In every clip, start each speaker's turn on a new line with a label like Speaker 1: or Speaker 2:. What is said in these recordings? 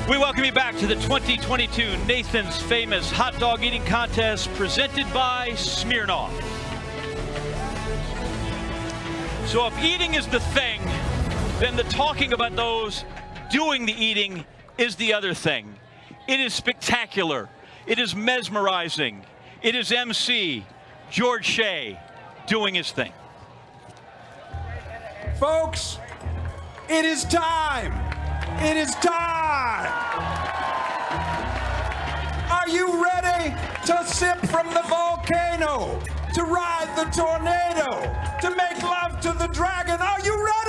Speaker 1: We welcome you back to the 2022 Nathan's Famous Hot Dog Eating Contest presented by Smirnoff. So if eating is the thing, then the talking about those doing the eating is the other thing. It is spectacular. It is mesmerizing. It is MC George Shea doing his thing.
Speaker 2: Folks, it is time. It is time. Are you ready to sip from the volcano, to ride the tornado, to make love to the dragon? Are you ready?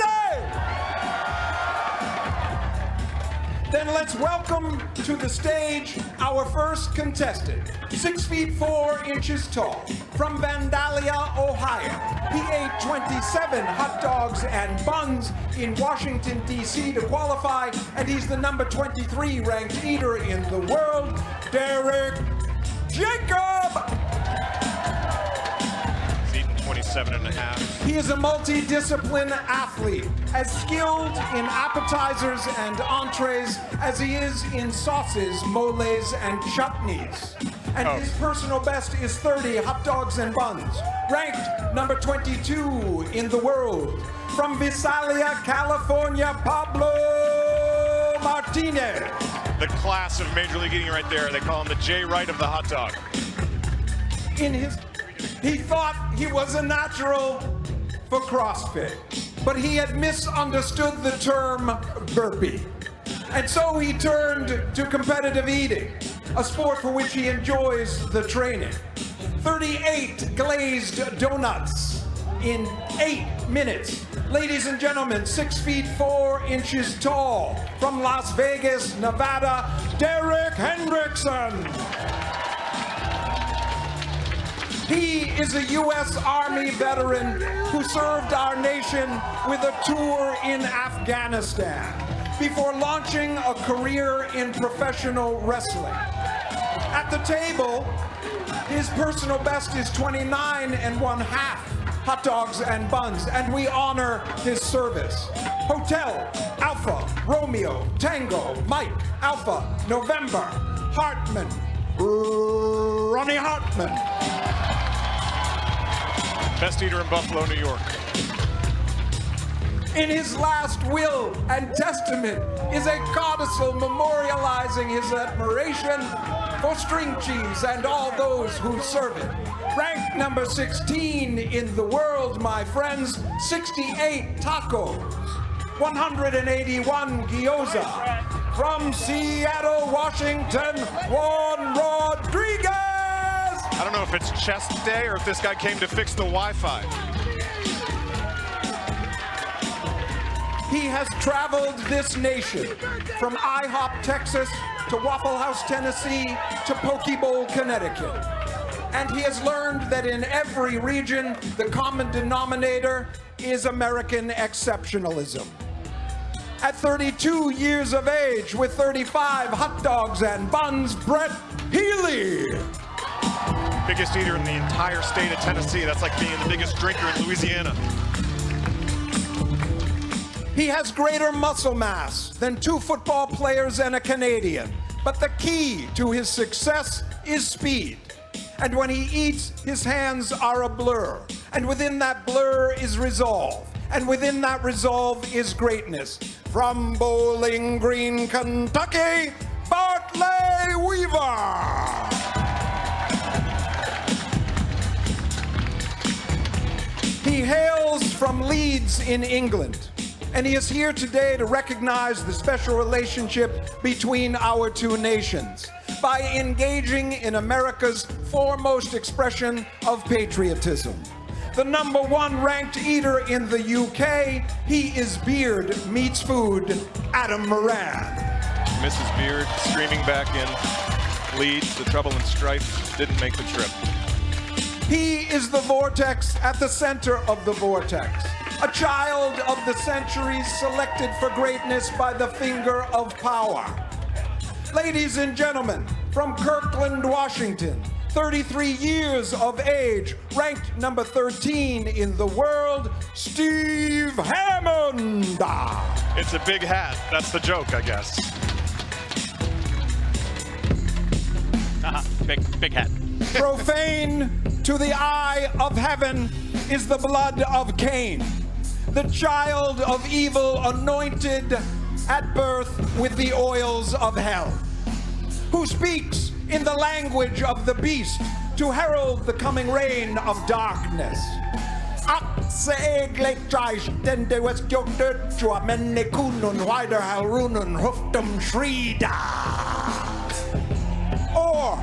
Speaker 2: Then let's welcome to the stage our first contestant, 6 feet 4 inches tall, from Vandalia, Ohio. He ate 27 hot dogs and buns in Washington, D.C. to qualify, and he's the number 23 ranked eater in the world, Derek Jacob.
Speaker 3: 27.5.
Speaker 2: He is a multidiscipline athlete, as skilled in appetizers and entrees as he is in sauces, moles, and chutneys. And his personal best is 30 hot dogs and buns, ranked number 22 in the world. From Visalia, California, Pablo Martinez.
Speaker 3: The class of Major League Eating right there. They call him the Jay Wright of the hot dog.
Speaker 2: He thought he was a natural for CrossFit, but he had misunderstood the term burpee. And so he turned to competitive eating, a sport for which he enjoys the training. 38 glazed donuts in 8 minutes. Ladies and gentlemen, 6 feet 4 inches tall, from Las Vegas, Nevada, Derek Hendrickson. He is a U.S. Army veteran who served our nation with a tour in Afghanistan before launching a career in professional wrestling. At the table, his personal best is 29.5 hot dogs and buns, and we honor his service. Hotel, Alpha, Romeo, Tango, Mike, Alpha, November, Hartman, Ronnie Hartman.
Speaker 3: Best eater in Buffalo, New York.
Speaker 2: In his last will and testament is a codicil memorializing his admiration for string cheese and all those who serve it. Ranked number 16 in the world, my friends, 68 tacos, 181 gyoza. From Seattle, Washington, Juan Rodriguez.
Speaker 3: I don't know if it's chest day or if this guy came to fix the Wi-Fi.
Speaker 2: He has traveled this nation from IHOP, Texas, to Waffle House, Tennessee, to Poke Bowl, Connecticut. And he has learned that in every region, the common denominator is American exceptionalism. At 32 years of age, with 35 hot dogs and buns, Brett Healy.
Speaker 3: Biggest eater in the entire state of Tennessee. That's like being the biggest drinker in Louisiana.
Speaker 2: He has greater muscle mass than 2 football players and a Canadian. But the key to his success is speed. And when he eats, his hands are a blur. And within that blur is resolve. And within that resolve is greatness. From Bowling Green, Kentucky, Bartley Weaver. He hails from Leeds in England, and he is here today to recognize the special relationship between our two nations by engaging in America's foremost expression of patriotism. The number 1 ranked eater in the UK, he is Beard Meets Food, Adam Moran.
Speaker 3: Mrs. Beard streaming back in Leeds. The trouble and strife didn't make the trip.
Speaker 2: He is the vortex at the center of the vortex, a child of the centuries selected for greatness by the finger of power. Ladies and gentlemen, from Kirkland, Washington, 33 years of age, ranked number 13 in the world, Steve Hammond.
Speaker 3: It's a big hat. That's the joke, I guess.
Speaker 1: Big hat.
Speaker 2: Profane to the eye of heaven is the blood of Cain, the child of evil anointed at birth with the oils of hell, who speaks in the language of the beast to herald the coming reign of darkness. Or,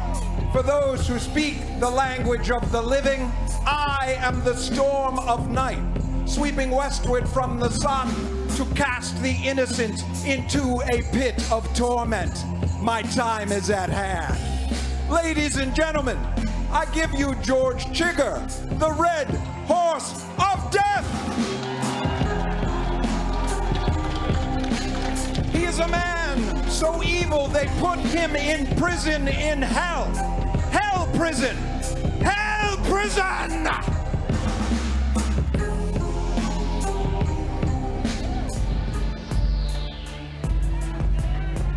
Speaker 2: for those who speak the language of the living, I am the storm of night, sweeping westward from the sun to cast the innocent into a pit of torment. My time is at hand. Ladies and gentlemen, I give you George Chigger, the Red Horse of Death. He is a man so evil they put him in prison in hell. Hell prison! Hell prison!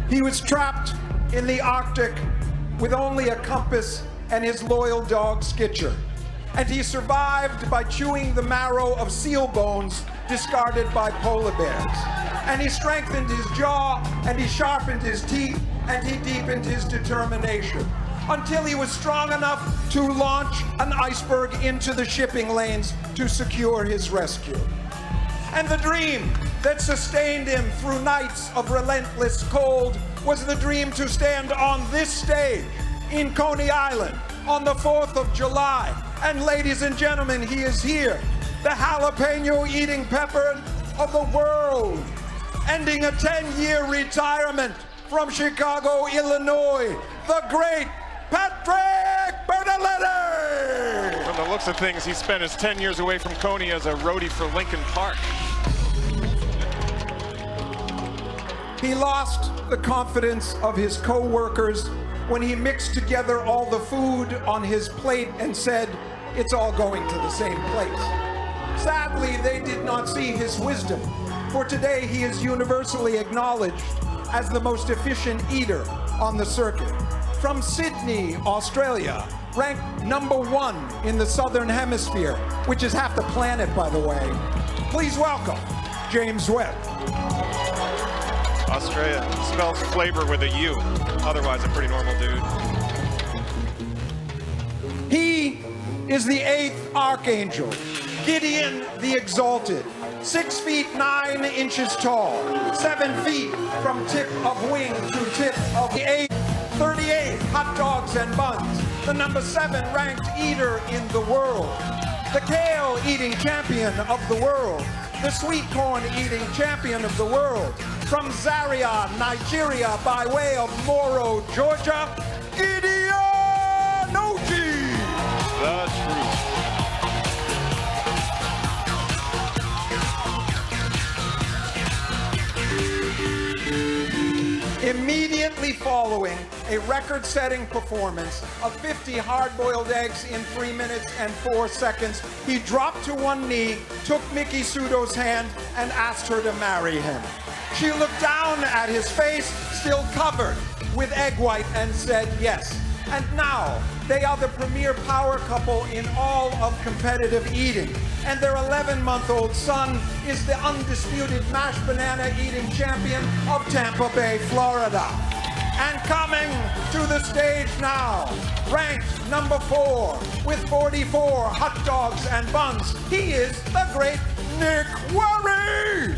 Speaker 2: He was trapped in the Arctic with only a compass and his loyal dog Skitcher. And he survived by chewing the marrow of seal bones discarded by polar bears. And he strengthened his jaw, and he sharpened his teeth, and he deepened his determination until he was strong enough to launch an iceberg into the shipping lanes to secure his rescue. And the dream that sustained him through nights of relentless cold was the dream to stand on this stage in Coney Island on the 4th of July. And ladies and gentlemen, he is here, the jalapeno-eating pepper of the world, ending a 10-year retirement from Chicago, Illinois, the great Patrick Bertolini!
Speaker 3: From the looks of things, he spent his 10 years away from Coney as a roadie for Lincoln Park.
Speaker 2: He lost the confidence of his co-workers when he mixed together all the food on his plate and said, "It's all going to the same place." Sadly, they did not see his wisdom, for today he is universally acknowledged as the most efficient eater on the circuit. From Sydney, Australia, ranked #1 in the Southern Hemisphere, which is half the planet, by the way. Please welcome James Webb.
Speaker 3: Australia spells flavor with a U. Otherwise, a pretty normal dude.
Speaker 2: He is the 8th Archangel, Gideon the Exalted, 6 feet 9 inches tall, 7 feet from tip of wing to tip of the 8, 38 hot dogs and buns, the #7 ranked eater in the world, the kale eating champion of the world, the sweet corn eating champion of the world, from Zaria, Nigeria, by way of Moro, Georgia, Gideon Oji.
Speaker 3: The truth.
Speaker 2: Immediately following a record-setting performance of 50 hard-boiled eggs in 3 minutes and 4 seconds, he dropped to one knee, took Miki Sudo's hand, and asked her to marry him. She looked down at his face, still covered with egg white, and said yes. And now, they are the premier power couple in all of competitive eating. And their 11-month-old son is the undisputed mashed banana eating champion of Tampa Bay, Florida. And coming to the stage now, ranked #4 with 44 hot dogs and buns, he is the great Nick Worry!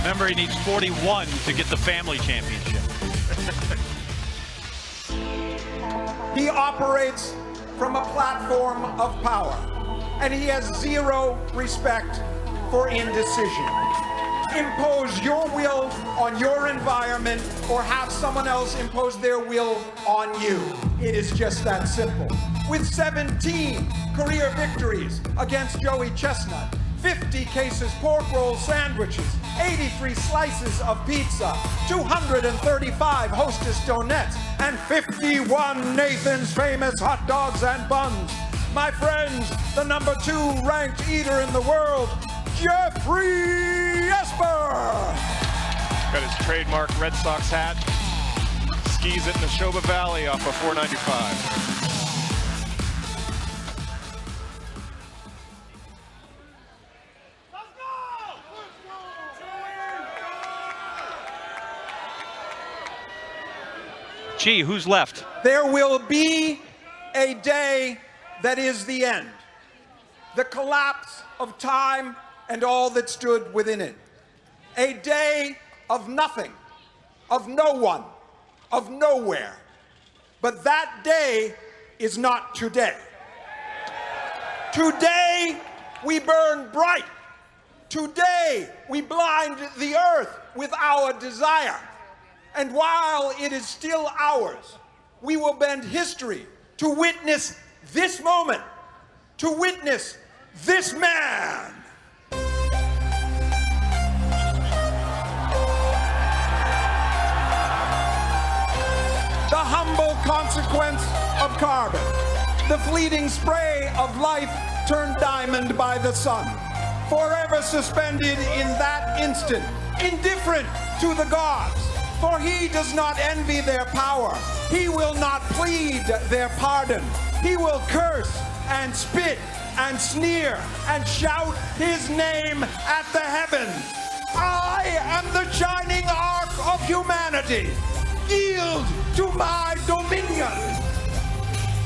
Speaker 1: Remember, he needs 41 to get the family championship.
Speaker 2: He operates from a platform of power, and he has zero respect for indecision. Impose your will on your environment or have someone else impose their will on you. It is just that simple. With 17 career victories against Joey Chestnut, 50 cases pork roll sandwiches, 83 slices of pizza, 235 Hostess donuts, and 51 Nathan's Famous hot dogs and buns. My friends, the #2 ranked eater in the world, Jeffrey Esper.
Speaker 3: Got his trademark Red Sox hat. skis it in the Neshoba Valley off of 495.
Speaker 1: Gee, who's left?
Speaker 2: There will be a day that is the end. The collapse of time and all that stood within it. A day of nothing, of no one, of nowhere. But that day is not today. Today we burn bright. Today we blind the earth with our desire. And while it is still ours, we will bend history to witness this moment, to witness this man. The humble consequence of carbon, the fleeting spray of life turned diamond by the sun, forever suspended in that instant, indifferent to the gods. For he does not envy their power. He will not plead their pardon. He will curse and spit and sneer and shout his name at the heavens. I am the shining arc of humanity. Yield to my dominion.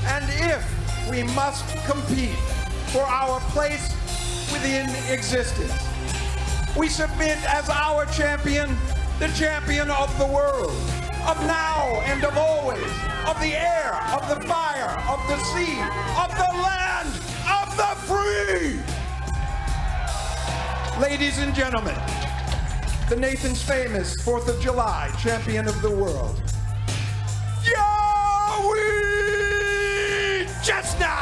Speaker 2: And if we must compete for our place within existence, we submit as our champion, the champion of the world, of now and of always, of the air, of the fire, of the sea, of the land, of the free. Ladies and gentlemen, the Nathan's Famous 4th of July champion of the world, Yowie Chestnut!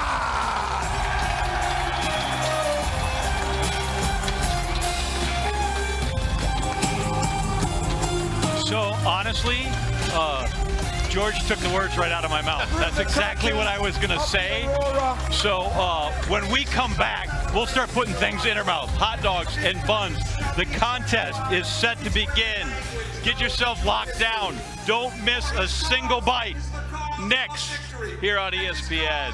Speaker 1: So honestly, George took the words right out of my mouth. That's exactly what I was gonna say. So when we come back, we'll start putting things in our mouth, hot dogs and buns. The contest is set to begin. Get yourself locked down. Don't miss a single bite. Next, here on ESPN.